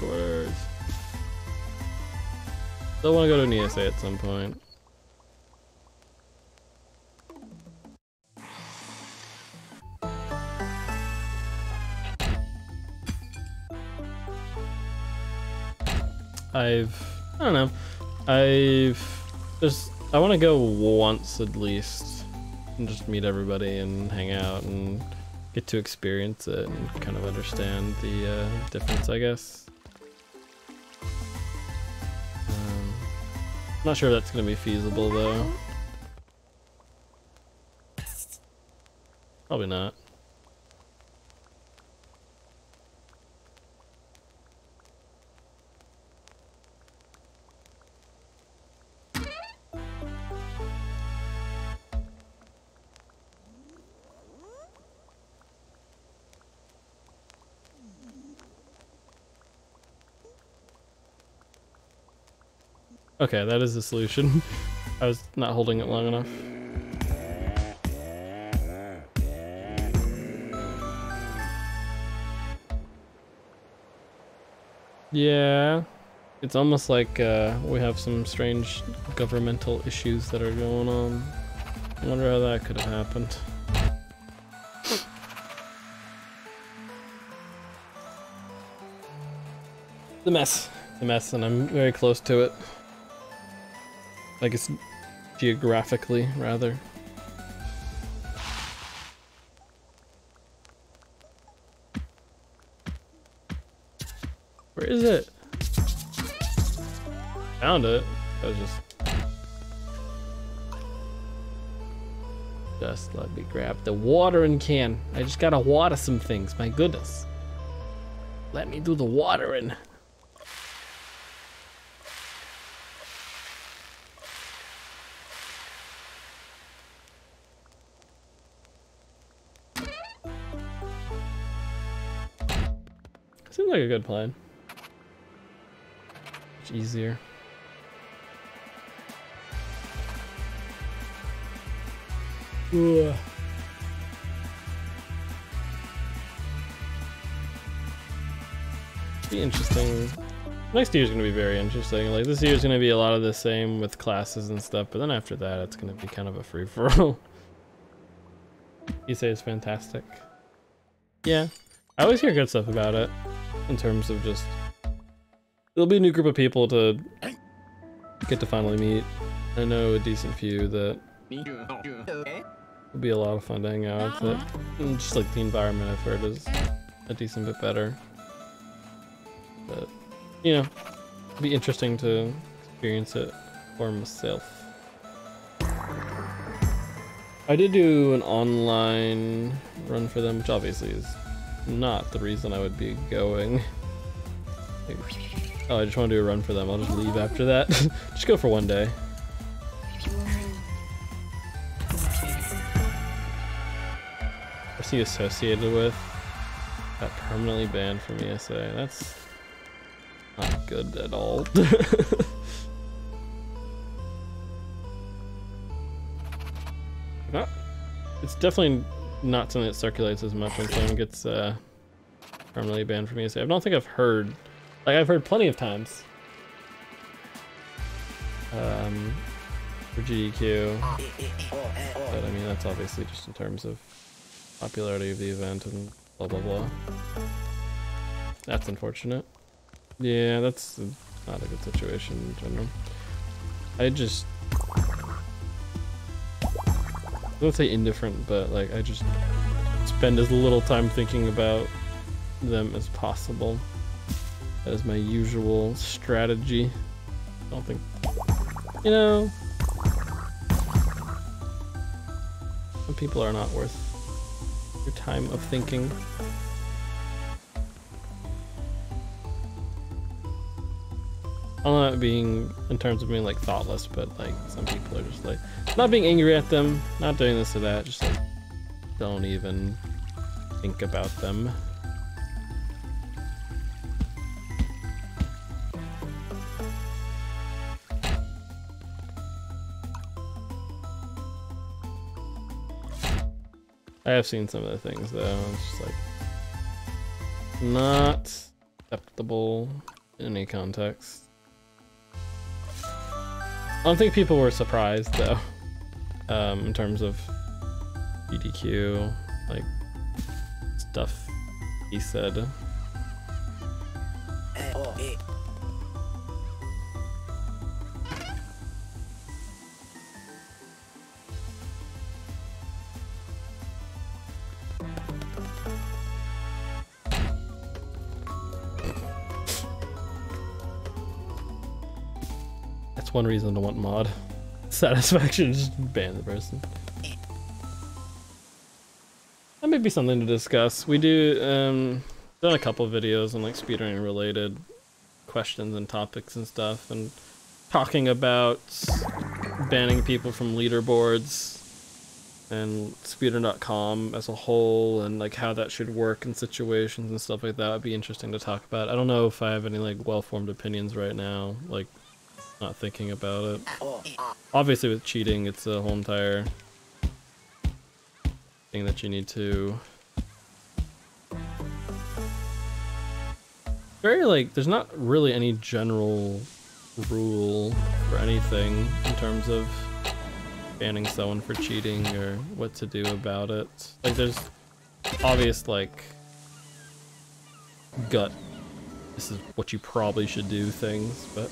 quarters. Still want to go to an ESA at some point. I don't know. I want to go once at least and just meet everybody and hang out and get to experience it and kind of understand the difference, I guess. Not sure if that's going to be feasible though. Probably not. Okay, that is the solution. I was not holding it long enough. Yeah, it's almost like we have some strange governmental issues that are going on. I wonder how that could have happened. The mess. The mess, and I'm very close to it. I guess geographically, rather. Where is it? Found it. I was just let me grab the watering can. I just gotta water some things, my goodness. Let me do the watering. Seems like a good plan. Much easier. Ugh. Be interesting. Next year's gonna be very interesting. Like this year's gonna be a lot of the same with classes and stuff, but then after that it's gonna be kind of a free-for-all. You say it's fantastic. Yeah. I always hear good stuff about it. In terms of just, there'll be a new group of people to get to finally meet. I know a decent few that will be a lot of fun to hang out with. And just like the environment I've heard is a decent bit better. But, you know, it'll be interesting to experience it for myself. I did do an online run for them, which obviously is not the reason I would be going. Oh, I just want to do a run for them. I'll just leave after that. Just go for one day. What's he associated with? Got permanently banned from ESA. That's not good at all. It's definitely not something that circulates as much when someone gets permanently banned from ESA. I don't think I've heard, like I've heard plenty of times for GDQ, but I mean that's obviously just in terms of popularity of the event and blah blah blah. That's unfortunate. Yeah, that's not a good situation in general. I just, I don't say indifferent, but like I just spend as little time thinking about them as possible. That is my usual strategy. I don't think, you know, some people are not worth your time of thinking. I'm not being, in terms of being like thoughtless, but like some people are just like, not being angry at them, not doing this or that, just like don't even think about them. I have seen some of the things though, it's just like not acceptable in any context. I don't think people were surprised though, in terms of BDQ, like stuff he said. That's one reason to want mod satisfaction, just ban the person. That may be something to discuss. We do done a couple videos on like speedrunning related questions and topics and stuff, and talking about banning people from leaderboards and speedrun.com as a whole, and like how that should work in situations and stuff like that. Would be interesting to talk about. I don't know if I have any like well-formed opinions right now, like not thinking about it. Obviously with cheating, it's a whole entire thing that you need to very like, there's not really any general rule for anything in terms of banning someone for cheating or what to do about it. Like there's obvious like gut, this is what you probably should do things, but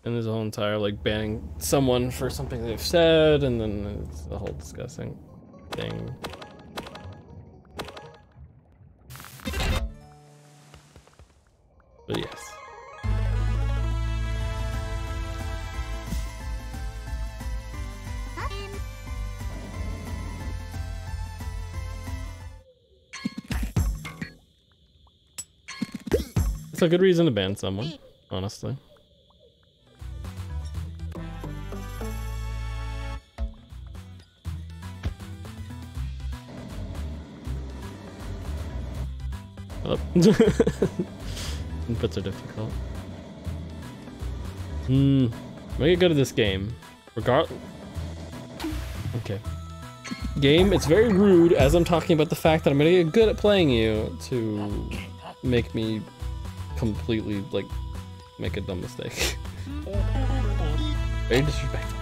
and there's a whole entire like banning someone for something they've said, and then it's a whole discussing thing. But yes. It's a good reason to ban someone, honestly. Inputs are difficult. Make it good at this game. Okay. Game, it's very rude as I'm talking about the fact that I'm gonna get good at playing you to make me completely, like, make a dumb mistake. Very disrespectful.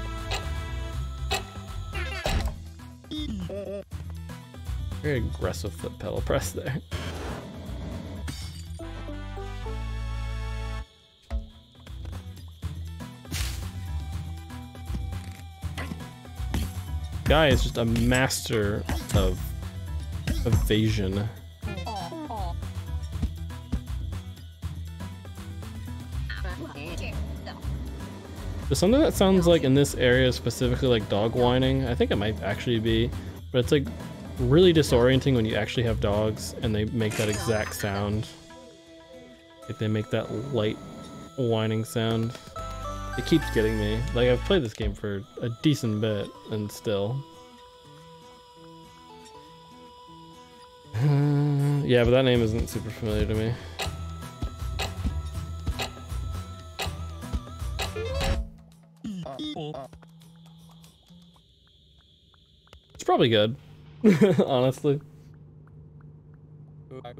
Very aggressive foot pedal press there. Guy is just a master of evasion. There's something that sounds like in this area specifically like dog whining. I think it might actually be, but it's like really disorienting when you actually have dogs and they make that exact sound. Like they make that light whining sound. It keeps getting me. Like I've played this game for a decent bit and still. Yeah, but that name isn't super familiar to me. It's probably good, honestly. I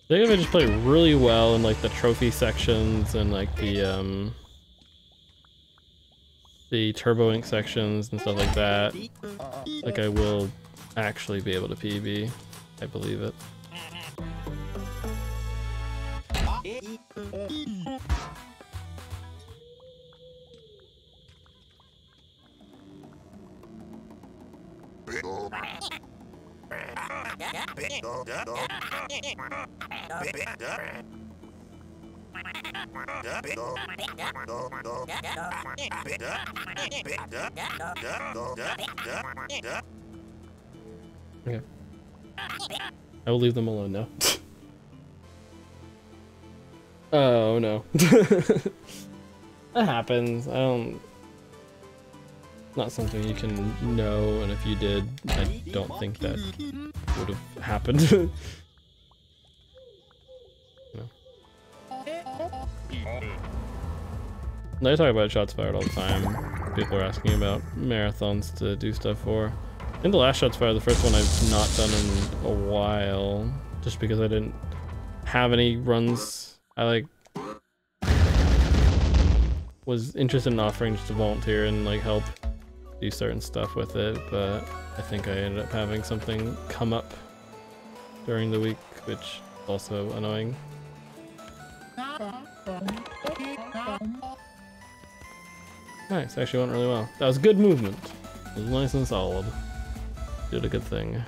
think if I just play really well in like the trophy sections and like the Turbo Ink sections and stuff like that, like I will actually be able to PB. I believe it. Okay. I will leave them alone now. Oh no. That happens. I don't... Not something you can know, and if you did, I don't think that would have happened. I talk about shots fired all the time. People are asking about marathons to do stuff for. I think the last shots fired, the first one I've not done in a while, just because I didn't have any runs. I like was interested in offering just to volunteer and like help do certain stuff with it, but I think I ended up having something come up during the week, which is also annoying. Nice, actually went really well. That was good movement. It was nice and solid. Did a good thing.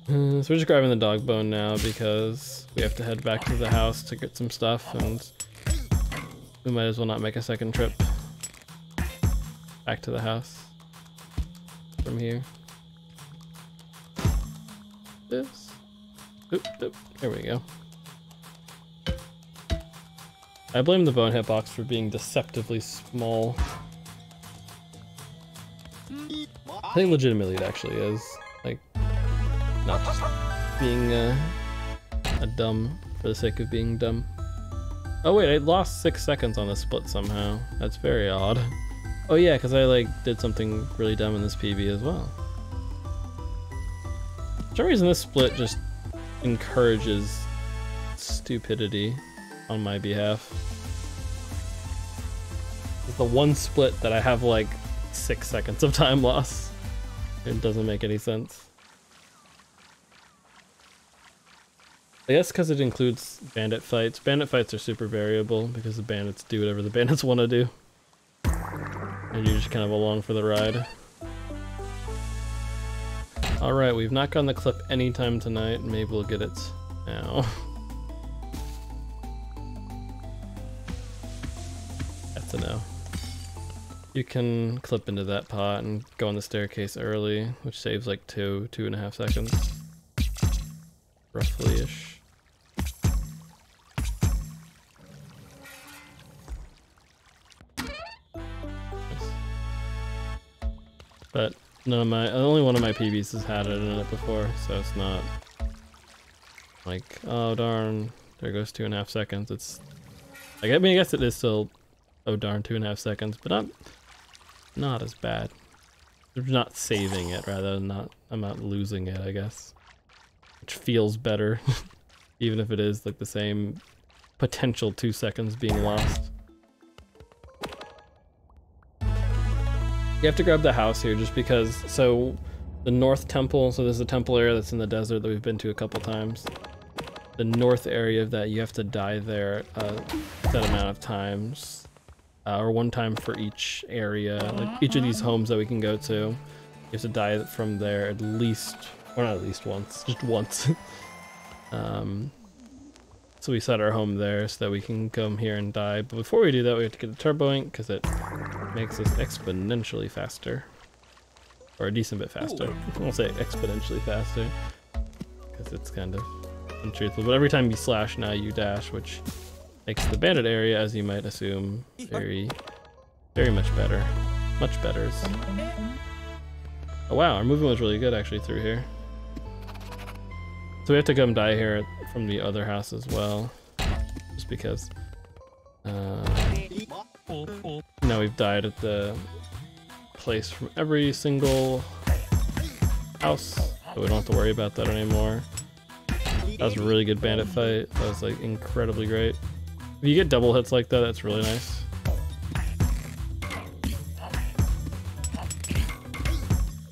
So we're just grabbing the dog bone now because we have to head back to the house to get some stuff, and we might as well not make a second trip back to the house from here. This. Oop, oop, there we go. I blame the bone hitbox for being deceptively small. I think legitimately it actually is. Like, not just being a dumb for the sake of being dumb. Oh wait, I lost 6 seconds on this split somehow. That's very odd. Oh yeah, because I like did something really dumb in this PB as well. For some reason this split just encourages stupidity on my behalf. It's the one split that I have like 6 seconds of time loss. It doesn't make any sense. I guess because it includes bandit fights. Bandit fights are super variable because the bandits do whatever the bandits want to do. And you're just kind of along for the ride. Alright, we've not gotten the clip anytime tonight. Maybe we'll get it now. That's a no. You can clip into that pot and go on the staircase early, which saves like 2.5 seconds. Roughly-ish. But none of my, only one of my PBs has had it in it before, so it's not like, oh darn, there goes 2.5 seconds. It's like, I mean, I guess it is still, oh darn, 2.5 seconds, but not as bad. They're not saving it, rather than I'm not losing it, I guess. Which feels better, even if it is like the same potential 2 seconds being lost. You have to grab the house here just because, so the north temple, so there's a temple area that's in the desert that we've been to a couple times. The north area of that, you have to die there a set amount of times, or 1 time for each area. Like each of these homes that we can go to, you have to die from there at least, or not at least once, just once. So we set our home there so that we can come here and die. But before we do that, we have to get a turbo ink because it makes us exponentially faster. Or a decent bit faster. I won't say exponentially faster because it's kind of untruthful. But every time you slash, now you dash, which makes the bandit area, as you might assume, very, very much better. Much better. Oh wow, our movement was really good actually through here. So we have to come die here from the other house as well, just because now we've died at the place from every single house, so we don't have to worry about that anymore. That was a really good bandit fight. That was like incredibly great. If you get double hits like that, that's really nice.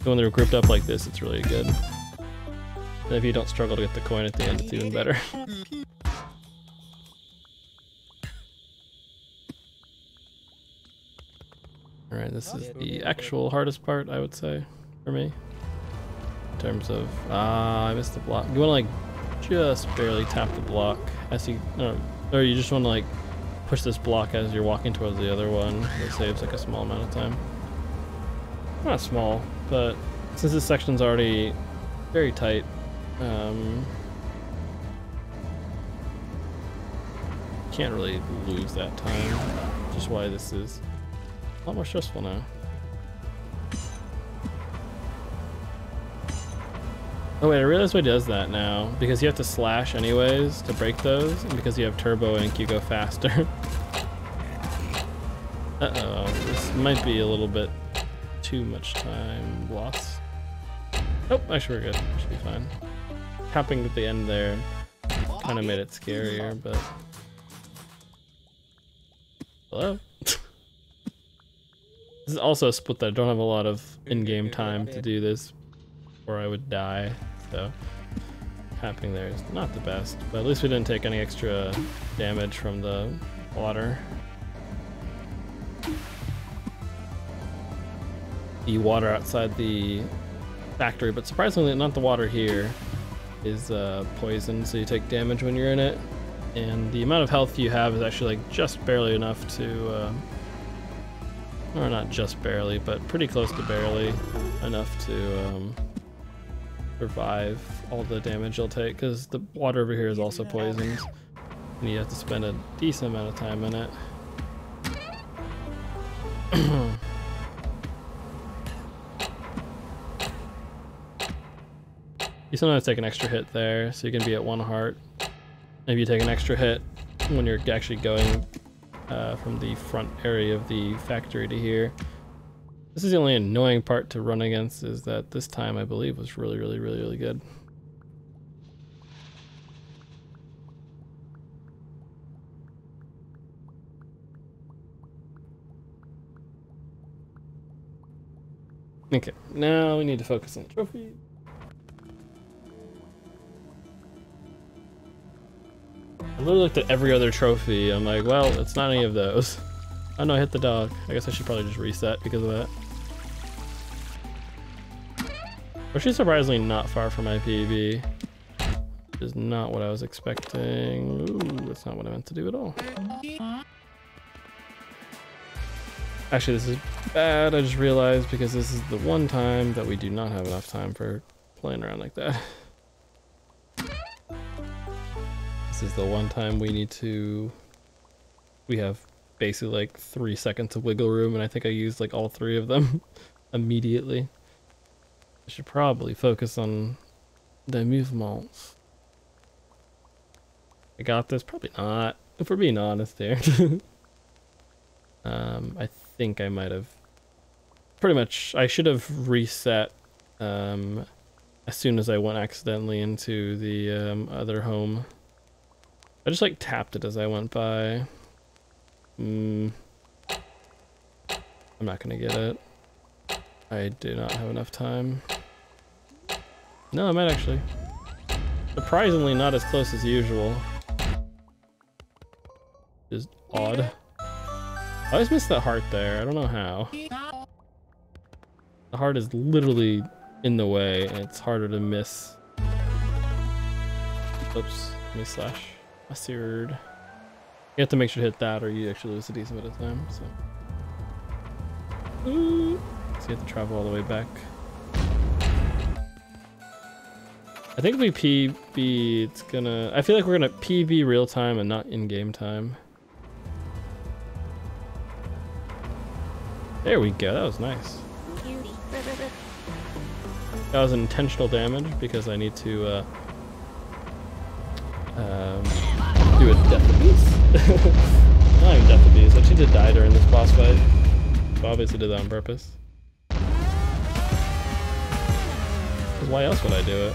When they're grouped up like this, it's really good. And if you don't struggle to get the coin at the end, it's even better. Alright, this is the actual hardest part, I would say, for me. In terms of, I missed the block. You want to like, just barely tap the block as you, or you just want to like, push this block as you're walking towards the other one. It saves like a small amount of time. Not small, but since this section's already very tight, can't really lose that time, which is why this is a lot more stressful now. Oh wait, I realized why it does that now. Because you have to slash anyways to break those, and because you have turbo ink, you go faster. Uh-oh, this might be a little bit too much time lost. Nope, actually we're good. Should be fine. Capping at the end there kind of made it scarier, but... Hello? This is also a split that I don't have a lot of in-game time to do this, or I would die, so... Capping there is not the best, but at least we didn't take any extra damage from the water. The water outside the factory, but surprisingly not the water here, is poison, so you take damage when you're in it. And the amount of health you have is actually like just barely enough to, or not just barely, but pretty close to barely enough to survive all the damage you'll take, because the water over here is also poisoned, and you have to spend a decent amount of time in it. You sometimes take an extra hit there, so you can be at 1 heart. Maybe you take an extra hit when you're actually going from the front area of the factory to here. This is the only annoying part to run against, is that this time I believe was really good. Okay, now we need to focus on the trophy. I literally looked at every other trophy. I'm like, well, it's not any of those. Oh no, I hit the dog. I guess I should probably just reset because of that. Which is surprisingly not far from my PB. Which is not what I was expecting. Ooh, that's not what I meant to do at all. Actually, this is bad. I just realized, because this is the one time that we do not have enough time for playing around like that. This is the one time we have basically like 3 seconds of wiggle room, and I think I used like all 3 of them immediately. I should probably focus on the movements. I got this? Probably not, if we're being honest here. I think I might have pretty much, I should have reset as soon as I went accidentally into the other home. I just like tapped it as I went by. I'm not gonna get it. I do not have enough time. No, I might actually. Surprisingly not as close as usual. Is odd. I always miss that heart there. I don't know how. The heart is literally in the way, and it's harder to miss. Oops, let me slash. I seared. You have to make sure to hit that, or you actually lose a decent bit of time. So, so you have to travel all the way back. I think if we PB, it's gonna. I feel like we're gonna PB real time and not in-game time. There we go. That was nice. That was intentional damage because I need to do a death abuse. Not even death abuse. I actually did die during this boss fight. So obviously did that on purpose. Because why else would I do it?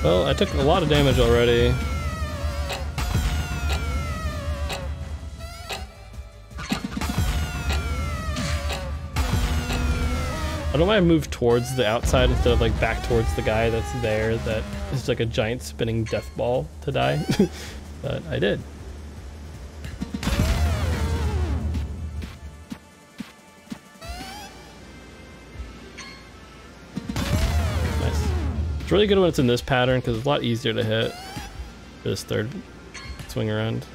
Well, I took a lot of damage already. I don't know why I moved towards the outside instead of like back towards the guy that's there that is like a giant spinning death ball to die. But I did. It's really good when it's in this pattern because it's a lot easier to hit this third swing around.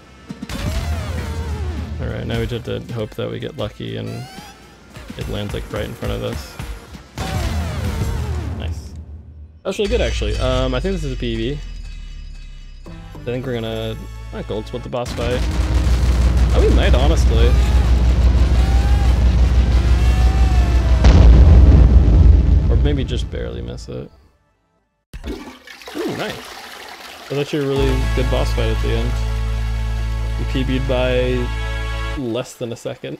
Alright, now we just have to hope that we get lucky and it lands like right in front of us. That's really good, actually. I think this is a PB. I think we're gonna gold split the boss fight. Oh, we might, honestly. Or maybe just barely miss it. Ooh, nice. That's actually a really good boss fight at the end. We PB'd by less than a second.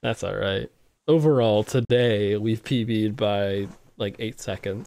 That's alright. Overall, today, we've PB'd by like 8 seconds.